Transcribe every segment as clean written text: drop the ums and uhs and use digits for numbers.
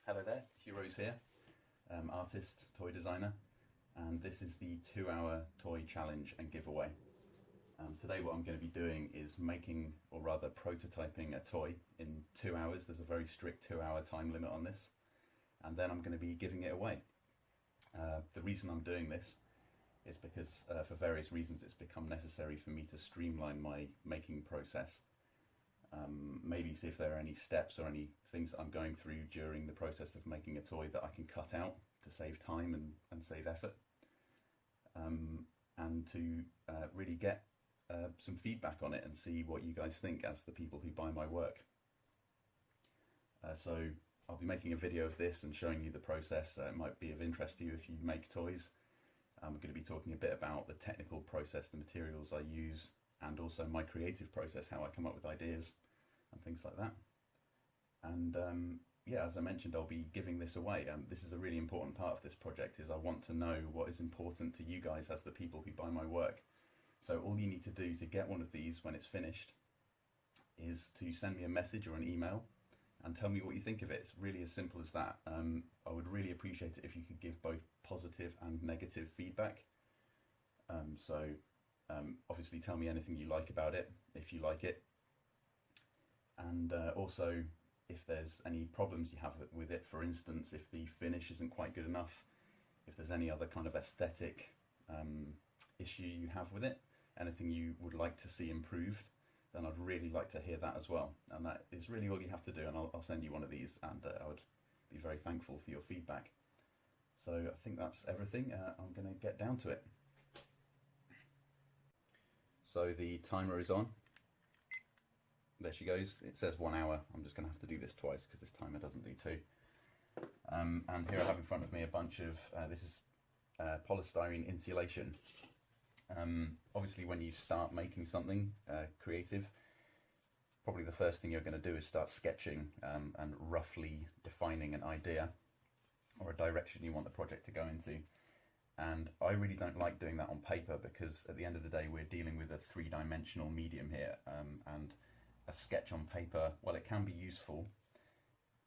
Hello there, Hugh Rose here, artist, toy designer, and this is the 2-hour toy challenge and giveaway. Today what I'm going to be doing is making, or rather prototyping, a toy in 2 hours. There's a very strict 2-hour time limit on this, and then I'm going to be giving it away. The reason I'm doing this is because for various reasons it's become necessary for me to streamline my making process. Maybe see if there are any steps or any things that I'm going through during the process of making a toy that I can cut out to save time and save effort, and to really get some feedback on it and see what you guys think as the people who buy my work. So I'll be making a video of this and showing you the process. It might be of interest to you if you make toys. I'm going to be talking a bit about the technical process, the materials I use, and also my creative process, how I come up with ideas and things like that. And yeah, as I mentioned, I'll be giving this away. This is a really important part of this project, is I want to know what is important to you guys as the people who buy my work. So all you need to do to get one of these when it's finished is to send me a message or an email and tell me what you think of it. It's really as simple as that. I would really appreciate it if you could give both positive and negative feedback. Obviously tell me anything you like about it, if you like it, and also if there's any problems you have with it. For instance, if the finish isn't quite good enough, if there's any other kind of aesthetic issue you have with it, anything you would like to see improved, then I'd really like to hear that as well. And that is really all you have to do, and I'll send you one of these, and I would be very thankful for your feedback. So I think that's everything. I'm going to get down to it. So the timer is on. There she goes. It says 1 hour. I'm just going to have to do this twice because this timer doesn't do 2. And here I have in front of me a bunch of, this is polystyrene insulation. Obviously when you start making something creative, probably the first thing you're going to do is start sketching and roughly defining an idea or a direction you want the project to go into. And I really don't like doing that on paper, because at the end of the day we're dealing with a 3-dimensional medium here, and a sketch on paper, while it can be useful,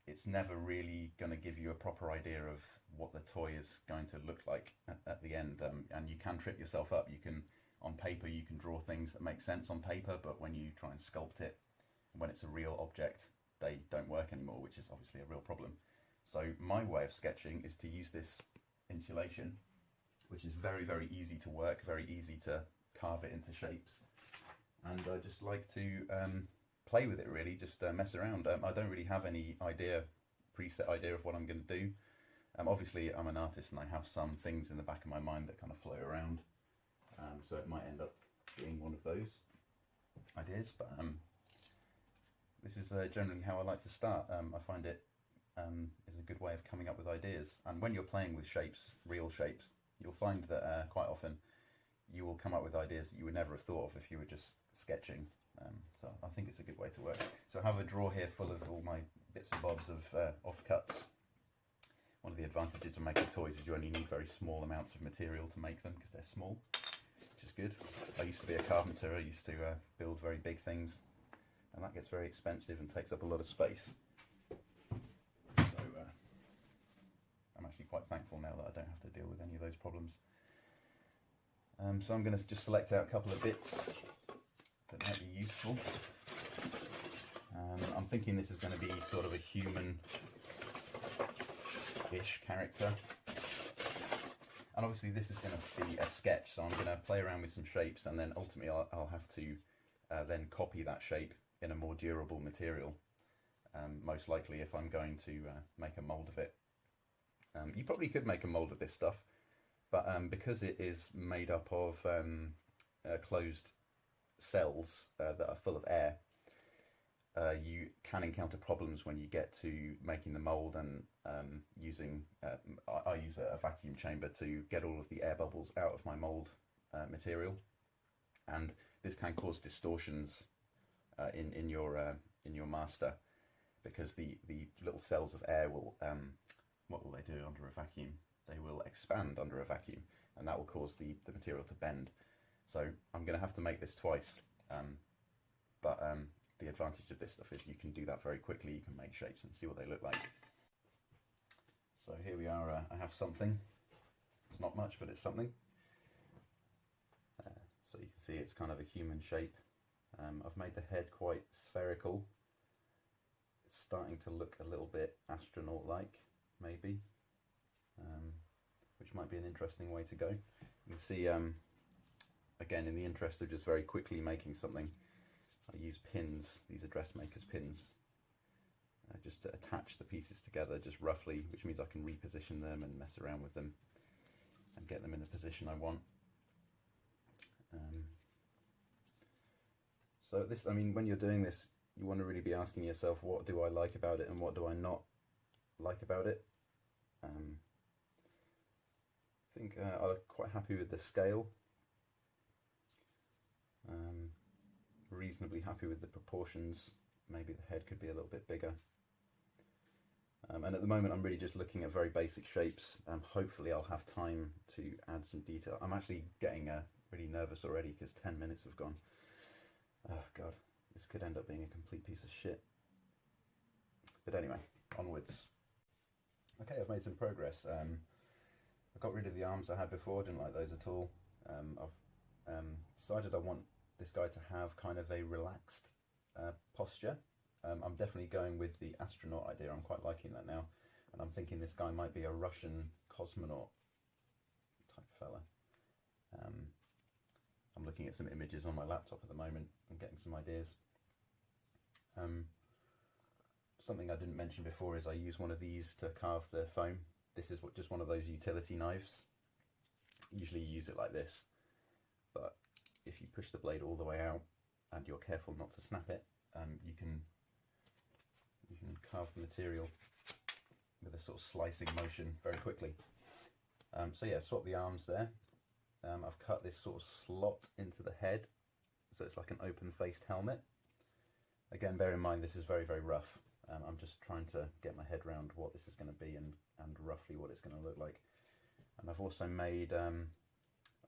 it's never really going to give you a proper idea of what the toy is going to look like at the end, and you can trip yourself up. You can, on paper, you can draw things that make sense on paper, but when you try and sculpt it, when it's a real object, they don't work anymore, which is obviously a real problem. So my way of sketching is to use this insulation, which is very, very easy to work, very easy to carve it into shapes. And I just like to play with it, really, just mess around. I don't really have any preset idea of what I'm going to do. Obviously I'm an artist and I have some things in the back of my mind that kind of float around. So it might end up being one of those ideas, but this is generally how I like to start. I find it is a good way of coming up with ideas. And when you're playing with shapes, real shapes, you'll find that quite often you will come up with ideas that you would never have thought of if you were just sketching. So I think it's a good way to work. So I have a drawer here full of all my bits and bobs of offcuts. One of the advantages of making toys is you only need very small amounts of material to make them, because they're small, which is good. I used to be a carpenter. I used to build very big things, and that gets very expensive and takes up a lot of space. So I'm actually quite thankful now that I don't have to deal with any of those problems. So I'm going to just select out a couple of bits that might be useful. I'm thinking this is going to be sort of a human-ish character. And obviously this is going to be a sketch, so I'm going to play around with some shapes, and then ultimately I'll have to then copy that shape in a more durable material, most likely, if I'm going to make a mould of it. You probably could make a mould of this stuff, but because it is made up of closed cells that are full of air, you can encounter problems when you get to making the mould and using, I use a vacuum chamber to get all of the air bubbles out of my mould material, and this can cause distortions in your master, because the little cells of air will, what will they do under a vacuum? They will expand under a vacuum, and that will cause the material to bend. So I'm going to have to make this twice, but the advantage of this stuff is you can do that very quickly. You can make shapes and see what they look like. So here we are, I have something. It's not much, but it's something. So you can see it's kind of a human shape. I've made the head quite spherical. It's starting to look a little bit astronaut-like, maybe, which might be an interesting way to go. You can see, again, in the interest of just very quickly making something, I use pins. These are dressmaker's pins, just to attach the pieces together, just roughly, which means I can reposition them and mess around with them and get them in the position I want. So this, I mean, when you're doing this, you want to really be asking yourself, what do I like about it and what do I not like about it? I think I'm quite happy with the scale. Reasonably happy with the proportions. Maybe the head could be a little bit bigger. And at the moment I'm really just looking at very basic shapes. Hopefully I'll have time to add some detail. I'm actually getting really nervous already because 10 minutes have gone. Oh god, this could end up being a complete piece of shit. But anyway, onwards. Okay, I've made some progress. I got rid of the arms I had before, didn't like those at all. I've decided I want this guy to have kind of a relaxed posture. I'm definitely going with the astronaut idea. I'm quite liking that now. And I'm thinking this guy might be a Russian cosmonaut type fella. I'm looking at some images on my laptop at the moment and getting some ideas. Something I didn't mention before is I use one of these to carve the foam. This is just one of those utility knives. Usually you use it like this, but if you push the blade all the way out and you're careful not to snap it, you can carve the material with a sort of slicing motion very quickly. So yeah, swap the arms there. I've cut this sort of slot into the head, so it's like an open-faced helmet. Again, bear in mind this is very, very rough. I'm just trying to get my head around what this is going to be and roughly what it's going to look like. And I've also made, I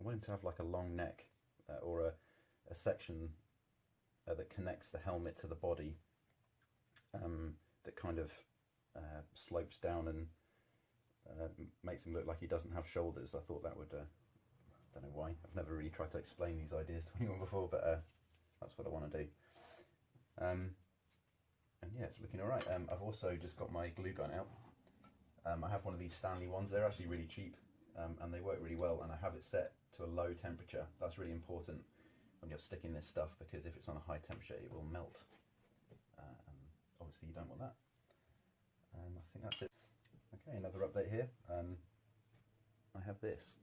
want him to have like a long neck or a section that connects the helmet to the body, that kind of slopes down and makes him look like he doesn't have shoulders. I thought that would, I don't know why, I've never really tried to explain these ideas to anyone before, but that's what I want to do. And yeah, it's looking alright. I've also just got my glue gun out. I have one of these Stanley ones. They're actually really cheap, and they work really well, and I have it set to a low temperature. That's really important when you're sticking this stuff, because if it's on a high temperature it will melt. Obviously you don't want that. I think that's it. Okay, another update here. I have this,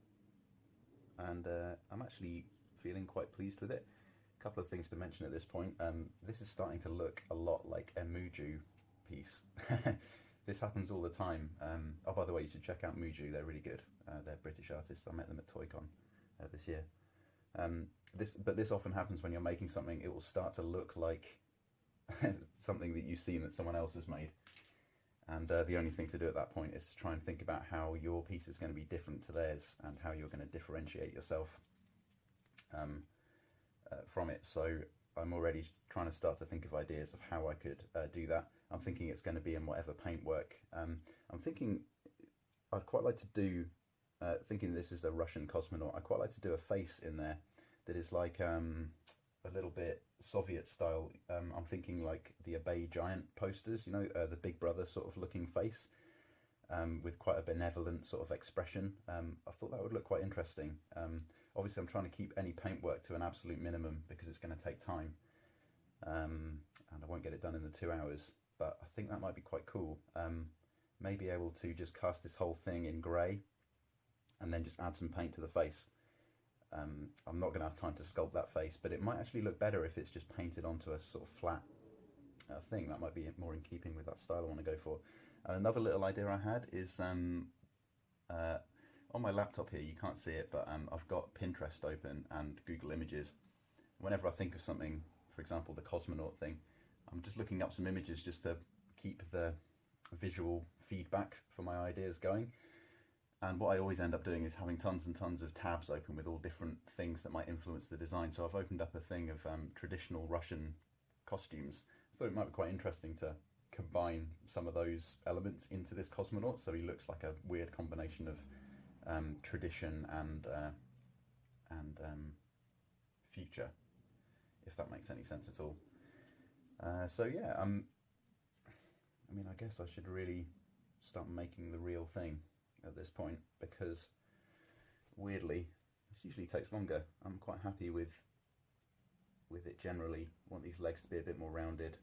and I'm actually feeling quite pleased with it. A couple of things to mention at this point. This is starting to look a lot like a Muju piece. This happens all the time. Oh, by the way, you should check out Muju. They're really good. They're British artists. I met them at ToyCon this year. But this often happens when you're making something. It will start to look like something that you've seen that someone else has made. And the only thing to do at that point is to try and think about how your piece is going to be different to theirs and how you're going to differentiate yourself from it. So I'm already trying to start to think of ideas of how I could do that. I'm thinking it's going to be in whatever paintwork. I'm thinking I'd quite like to do, thinking this is a Russian cosmonaut, I'd quite like to do a face in there that is like a little bit Soviet style. I'm thinking like the Obey Giant posters, you know, the Big Brother sort of looking face, with quite a benevolent sort of expression. I thought that would look quite interesting. Obviously I'm trying to keep any paintwork to an absolute minimum because it's going to take time, and I won't get it done in the 2 hours, but I think that might be quite cool. Maybe able to just cast this whole thing in grey and then just add some paint to the face. I'm not going to have time to sculpt that face, but it might actually look better if it's just painted onto a sort of flat thing. That might be more in keeping with that style I want to go for. And another little idea I had is on my laptop here, you can't see it, but I've got Pinterest open and Google Images. Whenever I think of something, for example the cosmonaut thing, I'm just looking up some images just to keep the visual feedback for my ideas going. And what I always end up doing is having tons and tons of tabs open with all different things that might influence the design. So I've opened up a thing of traditional Russian costumes. I thought it might be quite interesting to combine some of those elements into this cosmonaut, so he looks like a weird combination of tradition and future, if that makes any sense at all. So yeah, I mean, I guess I should really start making the real thing at this point, because weirdly, this usually takes longer. I'm quite happy with it generally. I want these legs to be a bit more rounded.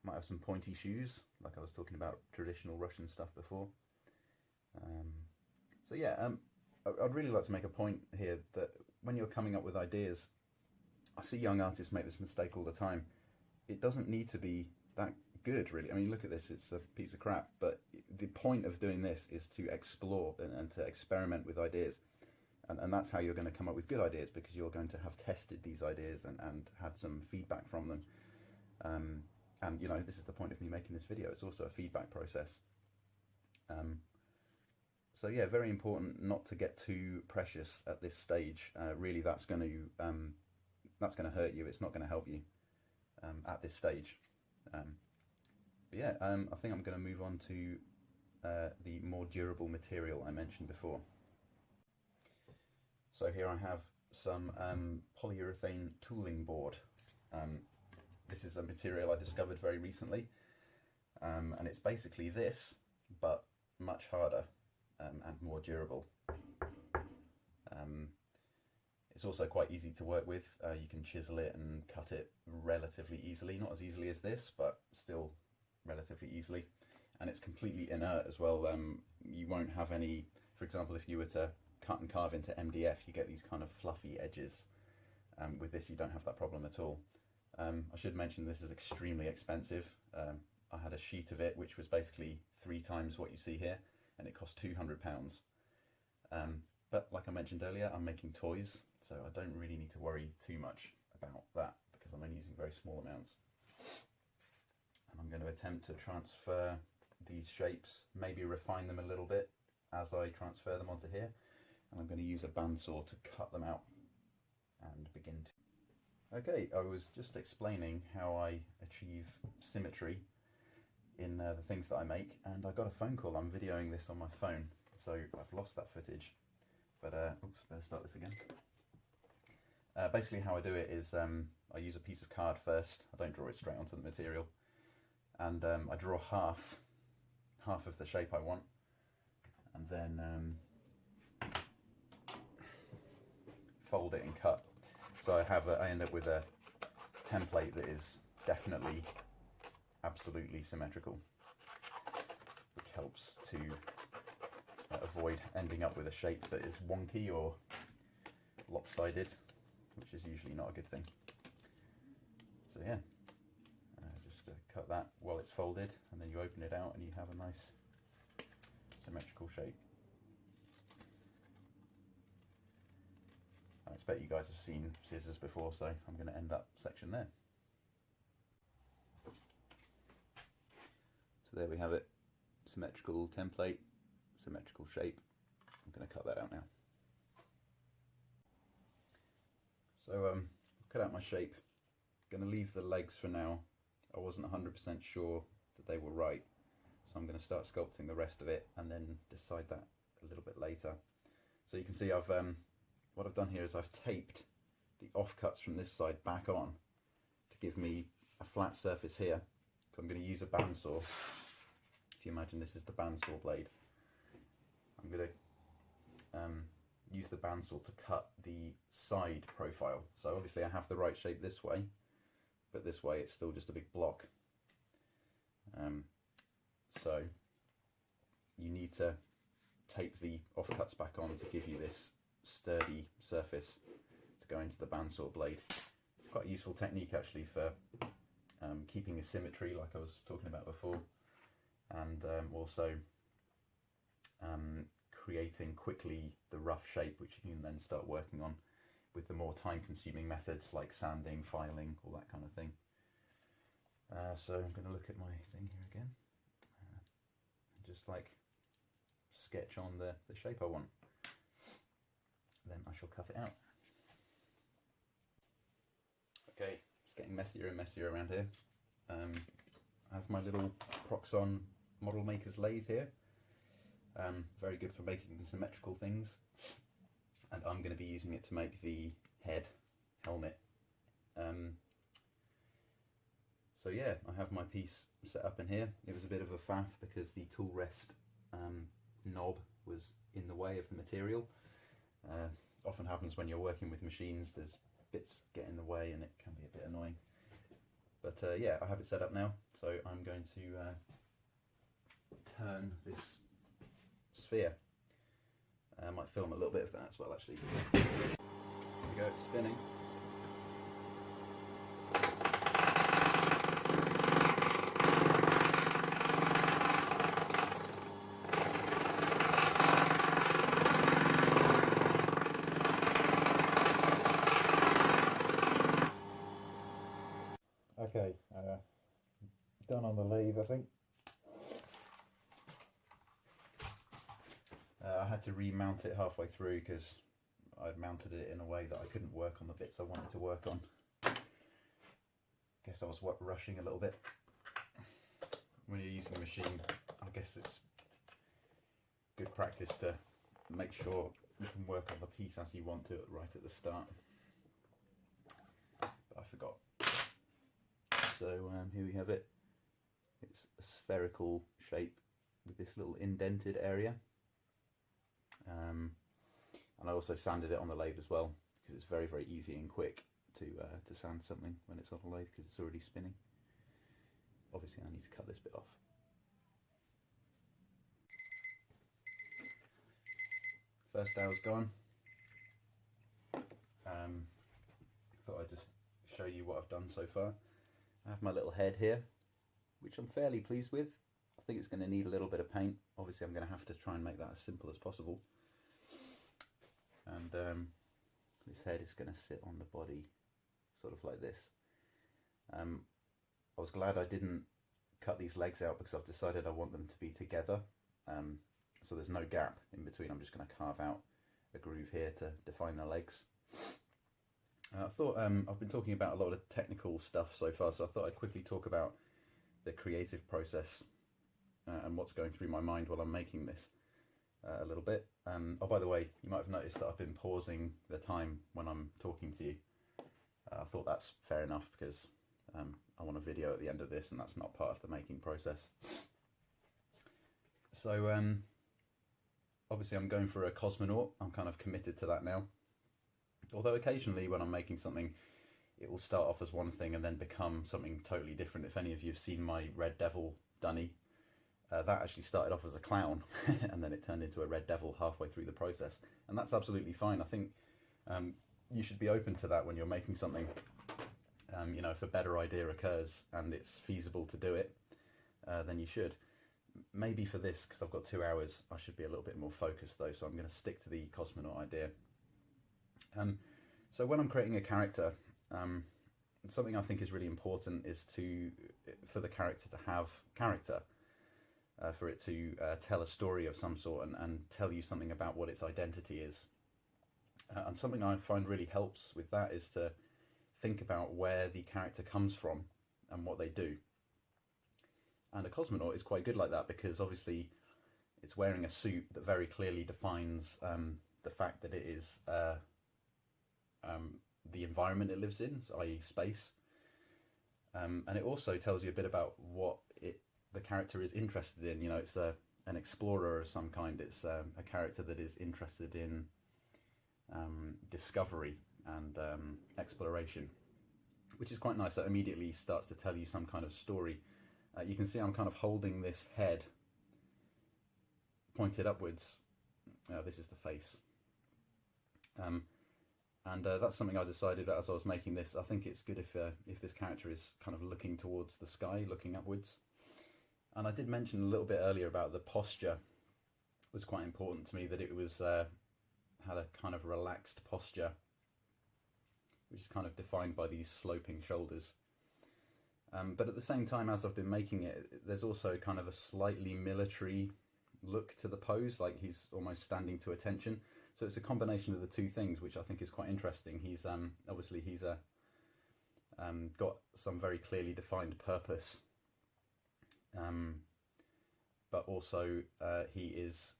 Might have some pointy shoes, like I was talking about traditional Russian stuff before. So yeah, I'd really like to make a point here that when you're coming up with ideas, I see young artists make this mistake all the time. It doesn't need to be that good, really. I mean, look at this, it's a piece of crap, but the point of doing this is to explore and to experiment with ideas. And that's how you're going to come up with good ideas, because you're going to have tested these ideas and had some feedback from them. And, you know, this is the point of me making this video. It's also a feedback process. So yeah, very important not to get too precious at this stage. Really, that's going to hurt you. It's not going to help you at this stage. But yeah, I think I'm going to move on to the more durable material I mentioned before. So here I have some polyurethane tooling board. This is a material I discovered very recently, and it's basically this, but much harder and more durable. It's also quite easy to work with. You can chisel it and cut it relatively easily, not as easily as this, but still relatively easily. And it's completely inert as well. You won't have any, for example, if you were to cut and carve into MDF, you get these kind of fluffy edges. With this, you don't have that problem at all. I should mention this is extremely expensive. I had a sheet of it, which was basically 3 times what you see here, and it cost £200. But like I mentioned earlier, I'm making toys, so I don't really need to worry too much about that, because I'm only using very small amounts. And I'm going to attempt to transfer these shapes, maybe refine them a little bit as I transfer them onto here. And I'm going to use a bandsaw to cut them out and begin to... Okay, I was just explaining how I achieve symmetry in the things that I make, and I got a phone call. I'm videoing this on my phone, so I've lost that footage. But, oops, better start this again. Basically how I do it is I use a piece of card first. I don't draw it straight onto the material. And I draw half of the shape I want. And then fold it and cut. So I end up with a template that is definitely absolutely symmetrical, which helps to avoid ending up with a shape that is wonky or lopsided, which is usually not a good thing. So yeah, just cut that while it's folded, and then you open it out and you have a nice symmetrical shape. I expect you guys have seen scissors before, so I'm going to end that section there. So there we have it, symmetrical template, symmetrical shape. I'm going to cut that out now. So cut out my shape. I'm going to leave the legs for now. I wasn't 100% sure that they were right, so I'm going to start sculpting the rest of it and then decide that a little bit later. So you can see what I've done here is I've taped the offcuts from this side back on to give me a flat surface here. So I'm going to use a bandsaw. If you imagine this is the bandsaw blade, I'm going to use the bandsaw to cut the side profile. So obviously I have the right shape this way, but this way it's still just a big block. So you need to tape the offcuts back on to give you this sturdy surface to go into the bandsaw blade. Quite a useful technique actually for keeping a symmetry, like I was talking about before, and also creating quickly the rough shape, which you can then start working on with the more time-consuming methods like sanding, filing, all that kind of thing. So I'm going to look at my thing here again, and just like sketch on the shape I want. Then I shall cut it out. Okay, it's getting messier and messier around here. I have my little Proxon model maker's lathe here. Very good for making symmetrical things, and I'm going to be using it to make the head helmet. So yeah, I have my piece set up in here. It was a bit of a faff because the tool rest knob was in the way of the material. Often happens when you're working with machines, there's bits get in the way and it can be a bit annoying. But yeah, I have it set up now, so I'm going to turn this sphere. I might film a little bit of that as well actually. Here we go, it's spinning. Okay, done on the lathe, I think. I had to remount it halfway through because I'd mounted it in a way that I couldn't work on the bits I wanted to work on. Guess I was rushing a little bit. When you're using a machine, I guess it's good practice to make sure you can work on the piece as you want to right at the start. But I forgot. So here we have it. It's a spherical shape with this little indented area. And I also sanded it on the lathe as well because it's very, very easy and quick to sand something when it's on the lathe because it's already spinning. Obviously I need to cut this bit off. First hour's gone. Thought I'd just show you what I've done so far. I have my little head here, which I'm fairly pleased with. I think it's going to need a little bit of paint. Obviously I'm going to have to try and make that as simple as possible. And this head is going to sit on the body, sort of like this. I was glad I didn't cut these legs out because I've decided I want them to be together. So there's no gap in between. I'm just going to carve out a groove here to define the legs. I thought I've been talking about a lot of technical stuff so far, so I thought I'd quickly talk about the creative process and what's going through my mind while I'm making this a little bit. Oh, by the way, you might have noticed that I've been pausing the time when I'm talking to you. I thought that's fair enough because I want a video at the end of this, and that's not part of the making process. So obviously I'm going for a cosmonaut. I'm kind of committed to that now. Although occasionally when I'm making something, it will start off as one thing and then become something totally different. If any of you have seen my Red Devil dunny, that actually started off as a clown and then it turned into a Red Devil halfway through the process. And that's absolutely fine. I think you should be open to that when you're making something. You know, if a better idea occurs and it's feasible to do it, then you should. Maybe for this, because I've got 2 hours, I should be a little bit more focused though, so I'm going to stick to the cosmonaut idea. So when I'm creating a character, something I think is really important is for the character to have character, for it to tell a story of some sort and tell you something about what its identity is. And something I find really helps with that is to think about where the character comes from and what they do. And a cosmonaut is quite good like that because obviously it's wearing a suit that very clearly defines the fact that it is the environment it lives in, i.e. space. And it also tells you a bit about what the character is interested in. You know, it's an explorer of some kind. It's a character that is interested in discovery and exploration, which is quite nice. That immediately starts to tell you some kind of story. You can see I'm kind of holding this head pointed upwards. This is the face. And that's something I decided as I was making this. I think it's good if this character is kind of looking towards the sky, looking upwards. And I did mention a little bit earlier about the posture. It was quite important to me that it was had a kind of relaxed posture, which is kind of defined by these sloping shoulders. But at the same time, as I've been making it, there's also kind of a slightly military look to the pose, like he's almost standing to attention. So it's a combination of the two things, which I think is quite interesting. He's obviously got some very clearly defined purpose but also he is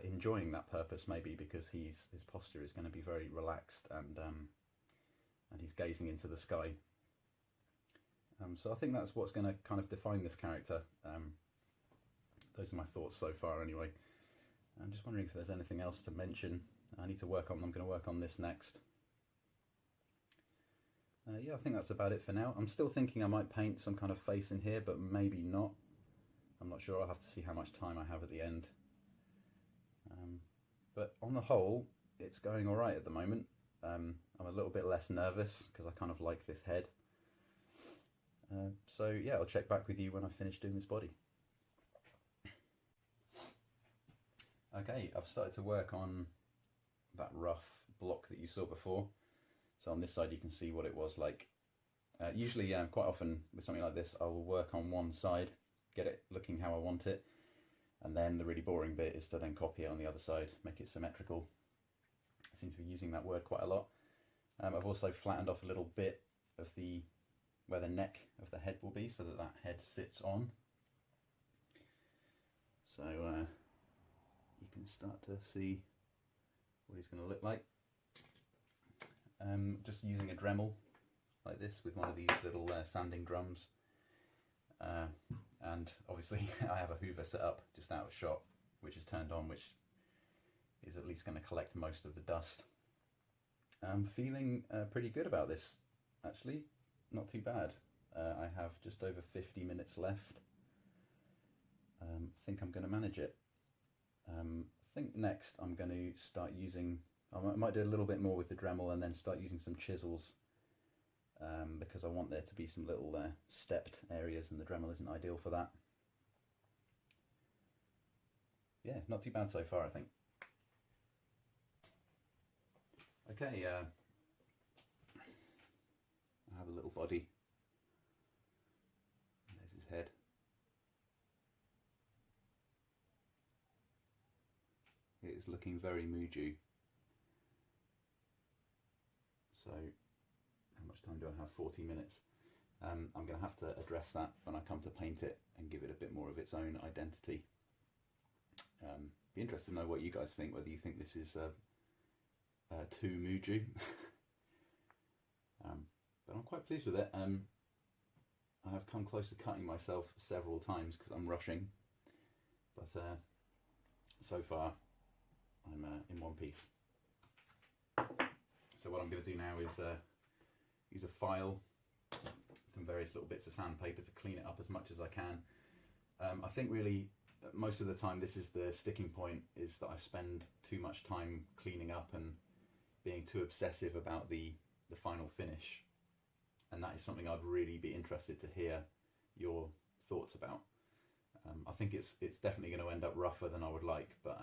enjoying that purpose, maybe because his posture is going to be very relaxed, and he's gazing into the sky. So I think that's what's going to kind of define this character. Those are my thoughts so far anyway. I'm just wondering if there's anything else to mention. I need to work on. I'm going to work on this next. Yeah, I think that's about it for now. I'm still thinking I might paint some kind of face in here, but maybe not. I'm not sure. I'll have to see how much time I have at the end. But on the whole, it's going all right at the moment. I'm a little bit less nervous because I kind of like this head. So yeah, I'll check back with you when I finish doing this body. Okay, I've started to work on that rough block that you saw before. So on this side you can see what it was like. Usually, quite often with something like this, I will work on one side, get it looking how I want it, and then the really boring bit is to then copy it on the other side, make it symmetrical. I seem to be using that word quite a lot. I've also flattened off a little bit of where the neck of the head will be, so that that head sits on. So you can start to see what he's going to look like. Just using a Dremel like this with one of these little sanding drums, and obviously I have a Hoover set up just out of shot, which is turned on, which is at least going to collect most of the dust. I'm feeling pretty good about this, actually. Not too bad. I have just over 50 minutes left. I think I'm going to manage it. I think next I'm going to start using, I might do a little bit more with the Dremel and then start using some chisels, because I want there to be some little stepped areas, and the Dremel isn't ideal for that. Yeah, not too bad so far, I think. Okay, I have a little body. There's his head. It is looking very Muju. So, how much time do I have? 40 minutes. I'm going to have to address that when I come to paint it and give it a bit more of its own identity. Be interested to know what you guys think, whether you think this is too Muju. But I'm quite pleased with it. I have come close to cutting myself several times because I'm rushing, but so far I'm in one piece. So what I'm going to do now is use a file, some various little bits of sandpaper to clean it up as much as I can. I think really most of the time this is the sticking point, is that I spend too much time cleaning up and being too obsessive about the final finish. And that is something I'd really be interested to hear your thoughts about. I think it's definitely going to end up rougher than I would like, but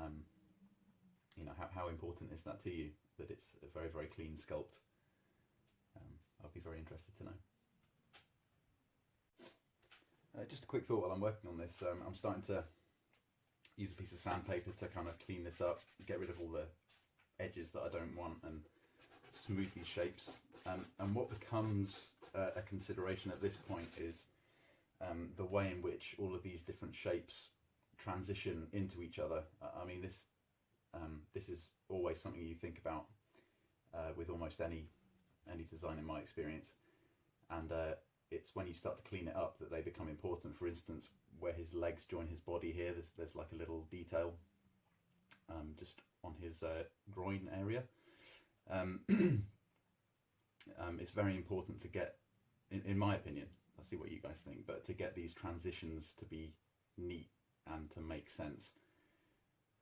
you know, how important is that to you, that it's a very, very clean sculpt? I'll be very interested to know. Just a quick thought while I'm working on this. I'm starting to use a piece of sandpaper to kind of clean this up, get rid of all the edges that I don't want, and smooth these shapes. And what becomes a consideration at this point is the way in which all of these different shapes transition into each other. I mean, this is always something you think about with almost any design in my experience, and it's when you start to clean it up that they become important. For instance, where his legs join his body here, there's like a little detail just on his groin area. It's very important to get, in my opinion, I'll see what you guys think, but to get these transitions to be neat and to make sense.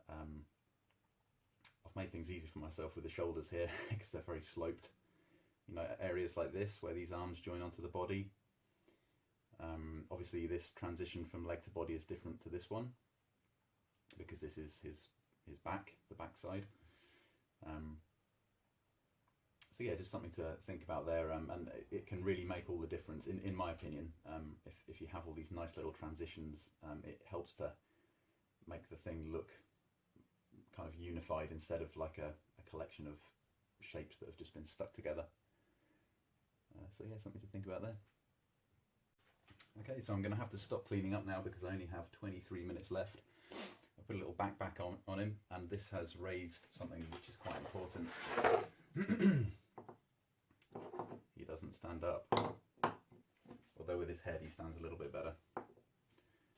I've made things easy for myself with the shoulders here because they're very sloped. You know, areas like this where these arms join onto the body. Obviously this transition from leg to body is different to this one because this is his back, the back side. So yeah, just something to think about there, and it can really make all the difference, in my opinion. If you have all these nice little transitions, it helps to make the thing look kind of unified instead of like a collection of shapes that have just been stuck together. So yeah, something to think about there. Okay, so I'm going to have to stop cleaning up now because I only have 23 minutes left. I put a little backpack on him, and this has raised something which is quite important. He doesn't stand up, although with his head he stands a little bit better,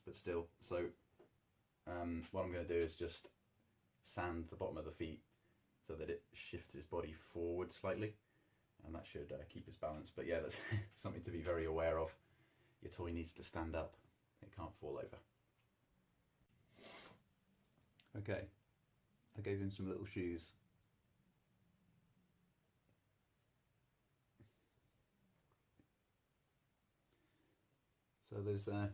but still. So what I'm going to do is just sand the bottom of the feet so that it shifts his body forward slightly, and that should keep his balance. But yeah, that's something to be very aware of. Your toy needs to stand up, it can't fall over. Okay, I gave him some little shoes. So there's a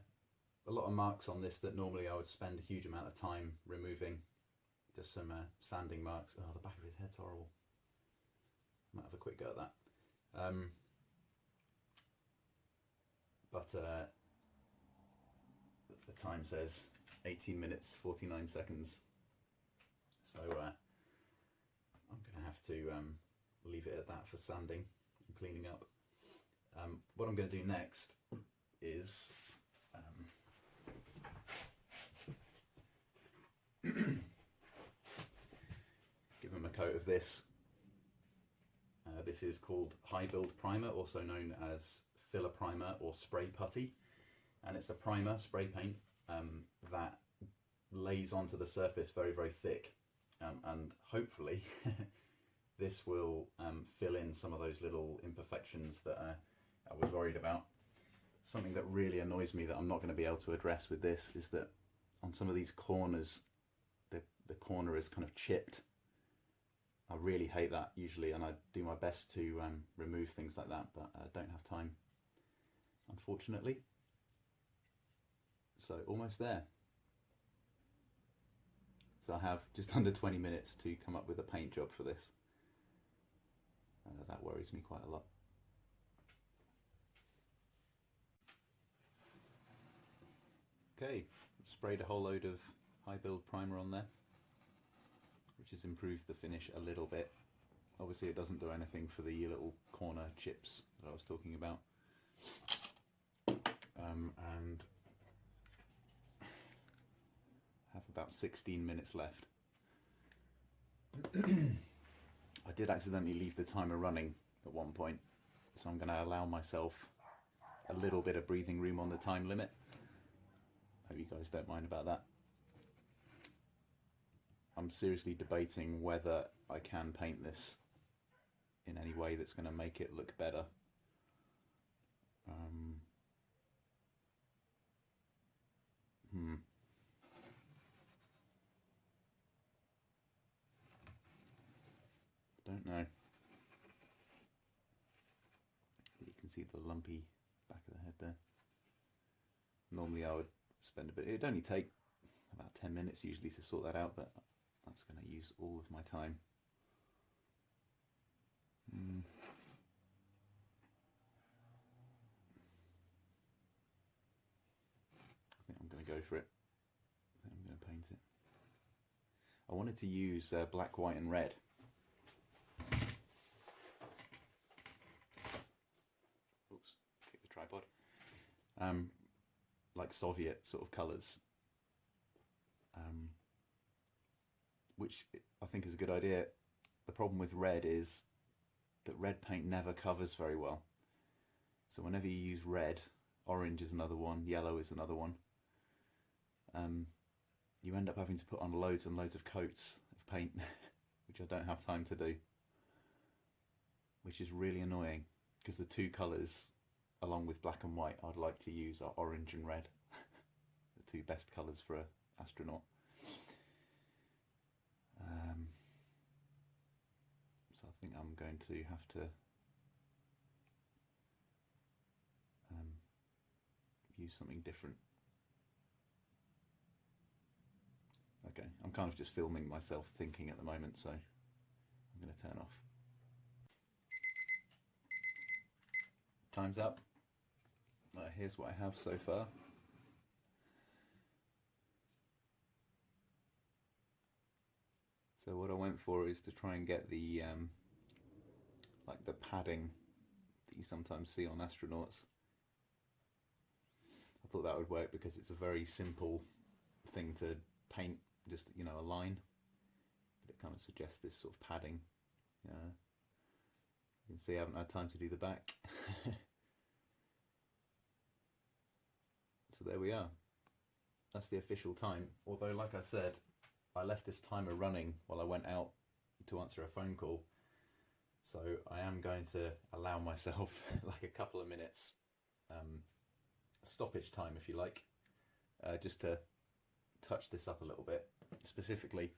lot of marks on this that normally I would spend a huge amount of time removing. Just some sanding marks. Oh, the back of his head's horrible. Might have a quick go at that. But the time says 18 minutes 49 seconds, so I'm going to have to leave it at that for sanding and cleaning up. What I'm going to do next is give him a coat of this. This is called High Build Primer, also known as filler primer or spray putty, and it's a primer, spray paint, that lays onto the surface very, very thick, and hopefully this will fill in some of those little imperfections that I was worried about. Something that really annoys me that I'm not going to be able to address with this is that on some of these corners the corner is kind of chipped. I really hate that usually, and I do my best to remove things like that, but I don't have time, unfortunately. So almost there. So I have just under 20 minutes to come up with a paint job for this. That worries me quite a lot. Okay, sprayed a whole load of High Build primer on there, which has improved the finish a little bit. Obviously it doesn't do anything for the little corner chips that I was talking about. And I have about 16 minutes left. I did accidentally leave the timer running at one point, so I'm going to allow myself a little bit of breathing room on the time limit. Hope you guys don't mind about that. I'm seriously debating whether I can paint this in any way that's going to make it look better. Don't know. You can see the lumpy back of the head there. Normally I would spend a bit, it'd only take about 10 minutes usually to sort that out, but that's going to use all of my time. I think I'm going to go for it. I think I'm going to paint it. I wanted to use black, white and red. Oops, kick the tripod. Like Soviet sort of colours. Which I think is a good idea. The problem with red is that red paint never covers very well. So whenever you use red, orange is another one, yellow is another one, you end up having to put on loads and loads of coats of paint, which I don't have time to do, which is really annoying, because the two colours, along with black and white, I'd like to use are orange and red, the two best colours for an astronaut. So I think I'm going to have to use something different. Okay, I'm kind of just filming myself thinking at the moment, so I'm going to turn off. Time's up. Here's what I have so far. So what I went for is to try and get the like the padding that you sometimes see on astronauts. thought that would work because it's a very simple thing to paint, just, you know, a line, but it kind of suggests this sort of padding. You can see I haven't had time to do the back. So there we are. That's the official time. Although, like I said, I left this timer running while I went out to answer a phone call. So I am going to allow myself like a couple of minutes stoppage time, if you like, just to touch this up a little bit. Specifically,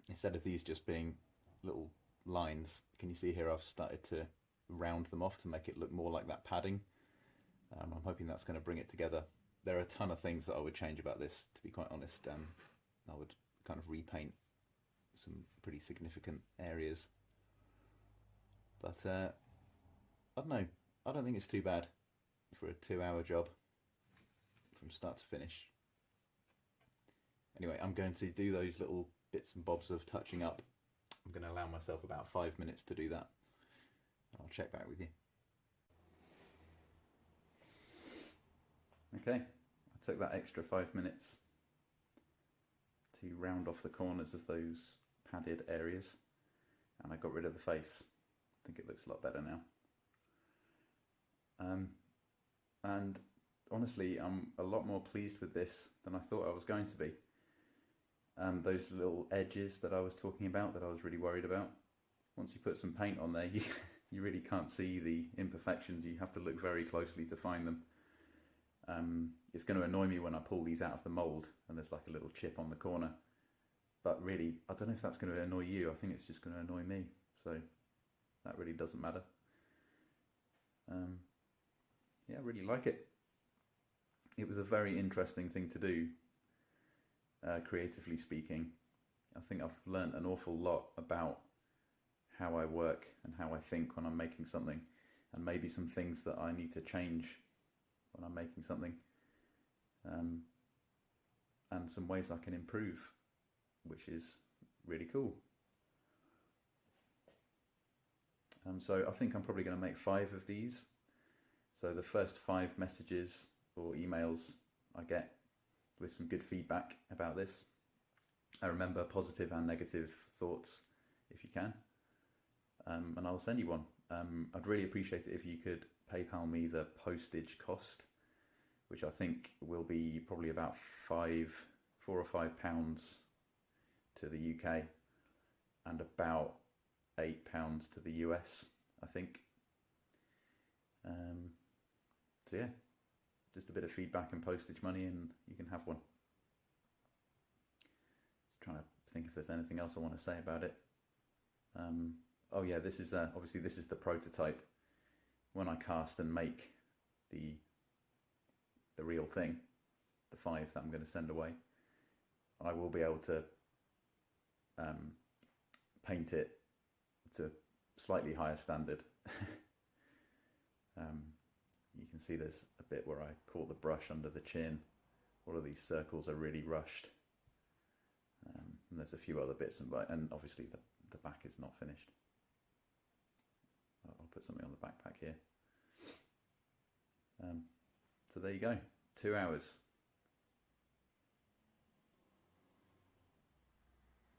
instead of these just being little lines, can you see here I've started to round them off to make it look more like that padding. I'm hoping that's going to bring it together. There are a ton of things that I would change about this, to be quite honest. I would kind of repaint some pretty significant areas. But I don't know, I don't think it's too bad for a 2-hour job from start to finish. Anyway, I'm going to do those little bits and bobs of touching up. I'm going to allow myself about 5 minutes to do that. I'll check back with you. Okay, I took that extra 5 minutes to round off the corners of those padded areas, and I got rid of the face. I think it looks a lot better now. And honestly, I'm a lot more pleased with this than I thought I was going to be. Those little edges that I was talking about, that I was really worried about, once you put some paint on there, you really can't see the imperfections. You have to look very closely to find them. It's going to annoy me when I pull these out of the mould and there's like a little chip on the corner. But really, I don't know if that's going to annoy you. I think it's just going to annoy me. So that really doesn't matter. Yeah, I really like it. It was a very interesting thing to do, creatively speaking. I think I've learned an awful lot about how I work and how I think when I'm making something, and maybe some things that I need to change when I'm making something, and some ways I can improve, which is really cool. So I think I'm probably going to make 5 of these. So the first 5 messages or emails I get with some good feedback about this. I remember positive and negative thoughts if you can, and I'll send you one. I'd really appreciate it if you could PayPal me the postage cost, which I think will be probably about £4 or £5 to the UK and about £8 to the US, I think. So yeah, just a bit of feedback and postage money and you can have one. Just trying to think if there's anything else I want to say about it. Oh yeah, this is obviously this is the prototype. When I cast and make the real thing, the 5 that I'm going to send away, I will be able to paint it to slightly higher standard. You can see there's a bit where I caught the brush under the chin. All of these circles are really rushed. And there's a few other bits, and obviously the back is not finished. I'll put something on the backpack here. So there you go, 2 hours.